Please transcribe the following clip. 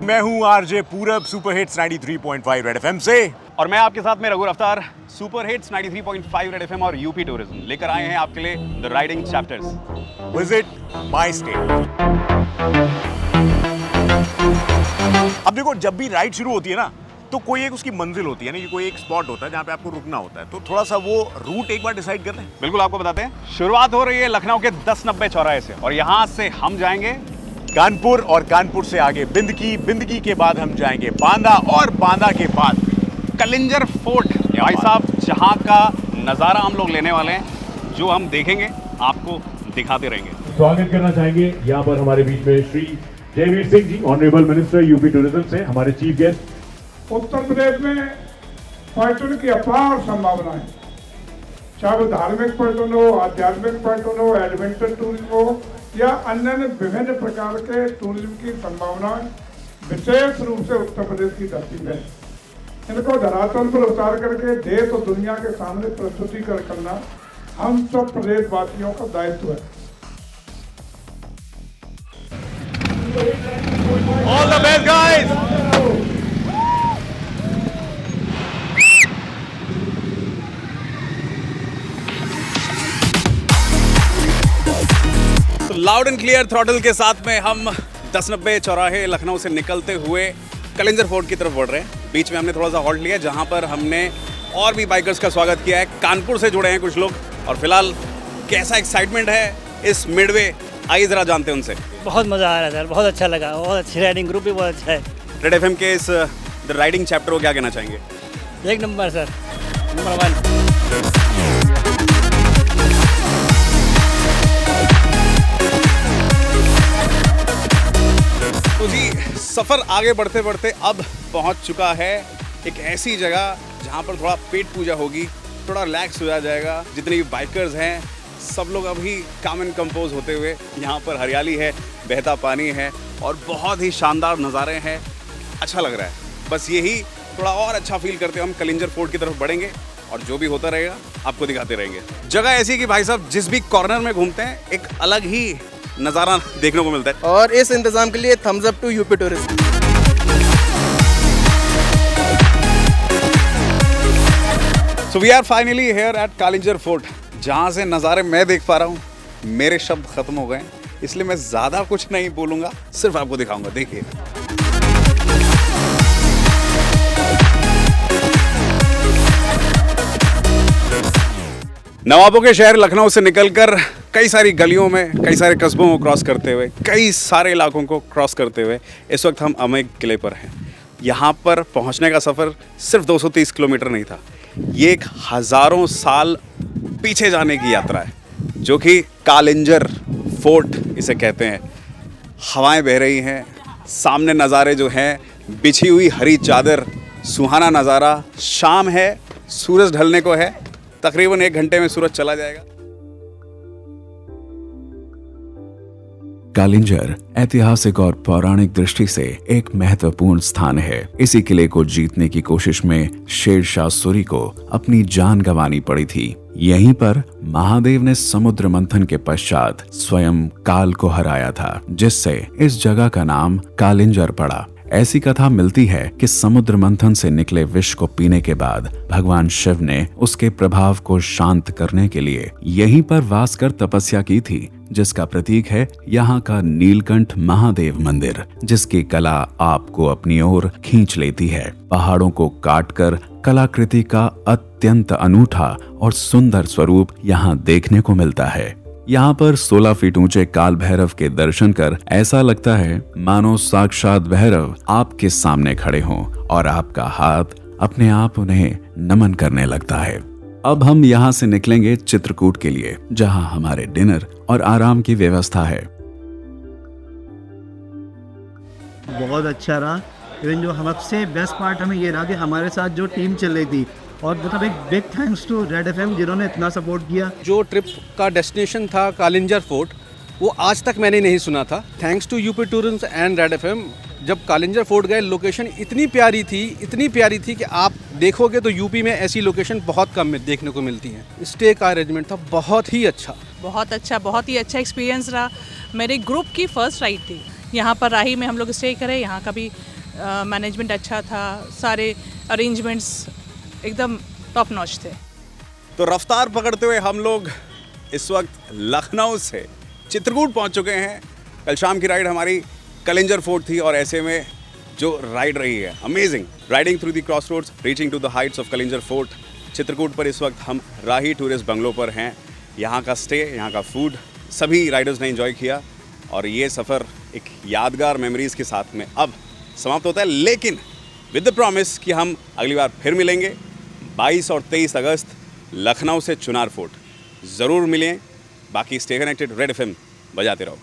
मैं हूं आरजे पूरब, सुपर हिट्स 93.5 रेड एफएम से। और मैं आपके साथ में Raghu Aftar, super hits 93.5 red FM और यूपी टूरिज्म लेकर आए हैं आपके लिए the riding chapters. Visit my state. अब देखो, जब भी राइड शुरू होती है ना, तो कोई एक उसकी मंजिल होती है ना, कि कोई एक स्पॉट होता है जहाँ पे आपको रुकना होता है। तो थोड़ा सा वो रूट एक बार डिसाइड कर लें। बिल्कुल, आपको बताते हैं। शुरुआत हो रही है लखनऊ के 1090 चौराहे से, और यहाँ से हम जाएंगे कानपुर, और कानपुर से आगे बिंदकी, बिंदकी के बाद हम जाएंगे बांदा, और बांदा के बाद कलिंजर फोर्ट। भाई साहब, जहाँ का नज़ारा हम लोग लेने वाले हैं, जो हम देखेंगे आपको दिखाते रहेंगे। स्वागत करना चाहेंगे यहाँ पर हमारे बीच में Shri Jaiveer Singh ji, honourable minister UP tourism से, हमारे चीफ गेस्ट। उत्तर प्रदेश में पर्यटन की अपार संभावनाएं, चाहे वो धार्मिक पर्यटन हो, आध्यात्मिक पर्यटन हो, एडवेंचर टूरिज्म हो, या अन्य विभिन्न प्रकार के टूरिज्म की संभावनाएं विशेष रूप से उत्तर प्रदेश की धरती में, इनको धरातल पर उतार करके देश और दुनिया के सामने प्रस्तुतिकरण करना हम सब प्रदेशवासियों का दायित्व है। All the best guys. Loud and clear throttle के साथ में हम 1090 चौराहे लखनऊ से निकलते हुए कलिंजर फोर्ट की तरफ बढ़ रहे हैं। बीच में हमने थोड़ा सा हॉल्ट लिया, जहां पर हमने और भी बाइकर्स का स्वागत किया है। कानपुर से जुड़े हैं कुछ लोग, और फिलहाल कैसा एक्साइटमेंट है इस मिडवे, आइए जरा जानते हैं उनसे। बहुत मज़ा आ रहा है सर, बहुत अच्छा लगा, बहुत अच्छी राइडिंग, ग्रुप भी बहुत अच्छा है। रेड एफएम के इस द राइडिंग चैप्टर को क्या कहना चाहेंगे? एक नंबर सर, नंबर 1। तो जी, सफ़र आगे बढ़ते बढ़ते अब पहुंच चुका है एक ऐसी जगह जहां पर थोड़ा पेट पूजा होगी, थोड़ा रिलैक्स हो जाएगा। जितने भी बाइकर्स हैं सब लोग अभी काम एंड कंपोज होते हुए, यहाँ पर हरियाली है, बहता पानी है, और बहुत ही शानदार नज़ारे हैं। अच्छा लग रहा है। बस यही थोड़ा और अच्छा फील करते हुए हम कलिंजर फोर्ट की तरफ बढ़ेंगे, और जो भी होता रहेगा आपको दिखाते रहेंगे। जगह ऐसी है कि भाई साहब, जिस भी कॉर्नर में घूमते हैं एक अलग ही नज़ारा देखने को मिलता है। और इस इंतजाम के लिए thumbs up to UP tourism. So we are finally here at Kalinjar fort, जहाँ से नज़ारे मैं देख पा रहा हूँ। मेरे शब्द खत्म हो गए, इसलिए मैं ज़्यादा कुछ नहीं बोलूँगा, सिर्फ आपको दिखाऊंगा। देखिए, नवाबों के शहर लखनऊ से निकलकर कई सारी गलियों में, कई सारे कस्बों को क्रॉस करते हुए, कई सारे इलाकों को क्रॉस करते हुए इस वक्त हम अमेय किले पर हैं। यहाँ पर पहुँचने का सफ़र सिर्फ 230 किलोमीटर नहीं था, ये एक हज़ारों साल पीछे जाने की यात्रा है, जो कि कलिंजर फोर्ट इसे कहते हैं। हवाएं बह रही हैं, सामने नज़ारे जो हैं, बिछी हुई हरी चादर, सुहाना नज़ारा। शाम है, सूरज ढलने को है, तकरीबन 1 घंटे में सूरज चला जाएगा। कलिंजर ऐतिहासिक और पौराणिक दृष्टि से एक महत्वपूर्ण स्थान है। इसी किले को जीतने की कोशिश में शेरशाह सूरी को अपनी जान गंवानी पड़ी थी। यहीं पर महादेव ने समुद्र मंथन के पश्चात स्वयं काल को हराया था, जिससे इस जगह का नाम कलिंजर पड़ा। ऐसी कथा मिलती है कि समुद्र मंथन से निकले विष को पीने के बाद भगवान शिव ने उसके प्रभाव को शांत करने के लिए यहीं पर वास कर तपस्या की थी, जिसका प्रतीक है यहाँ का नीलकंठ महादेव मंदिर, जिसकी कला आपको अपनी ओर खींच लेती है। पहाड़ों को काटकर कलाकृति का अत्यंत अनूठा और सुंदर स्वरूप यहाँ देखने को मिलता है। यहाँ पर 16 फीट ऊंचे काल भैरव के दर्शन कर ऐसा लगता है मानो साक्षात भैरव आपके सामने खड़े हों और आपका हाथ अपने आप उन्हें नमन करने लगता है। अब हम यहाँ से निकलेंगे चित्रकूट के लिए, जहाँ हमारे डिनर और आराम की व्यवस्था है। बहुत अच्छा रहा। इवन जो सबसे बेस्ट पार्ट हमें ये रहा कि हमारे साथ जो टीम चल रही थी, और मतलब एक big thanks to Red FM जिन्होंने इतना सपोर्ट किया। जो ट्रिप का डेस्टिनेशन था कलिंजर फोर्ट, वो आज तक मैंने नहीं सुना था। Thanks to UP tourism and Red FM, जब कलिंजर फोर्ट गए, लोकेशन इतनी प्यारी थी कि आप देखोगे तो यूपी में ऐसी लोकेशन बहुत कम में देखने को मिलती हैं। स्टे का अरेंजमेंट था बहुत ही अच्छा। बहुत ही अच्छा एक्सपीरियंस रहा। मेरे ग्रुप की फर्स्ट राइड थी। यहाँ पर राही में हम लोग स्टे करें, यहाँ का भी मैनेजमेंट अच्छा था, सारे अरेंजमेंट्स एकदम टॉप नॉच थे। तो रफ्तार पकड़ते हुए हम लोग इस वक्त लखनऊ से चित्रकूट पहुंच चुके हैं। कल शाम की राइड हमारी कलिंजर फोर्ट थी और ऐसे में जो राइड रही है amazing, riding through the cross roads reaching to the heights of Kalinjar fort. Chitrakoot पर इस वक्त हम राही टूरिस्ट बंगलो पर हैं। यहाँ का स्टे, यहाँ का फूड सभी राइडर्स ने एंजॉय किया और ये सफ़र एक यादगार मेमोरीज़ के साथ में अब समाप्त होता है, लेकिन विद द प्रॉमिस कि हम अगली बार फिर मिलेंगे 22 और 23 अगस्त लखनऊ से चुनार फोर्ट। ज़रूर मिलें। बाकी स्टे कनेक्टेड, रेड एफएम बजाते रहो।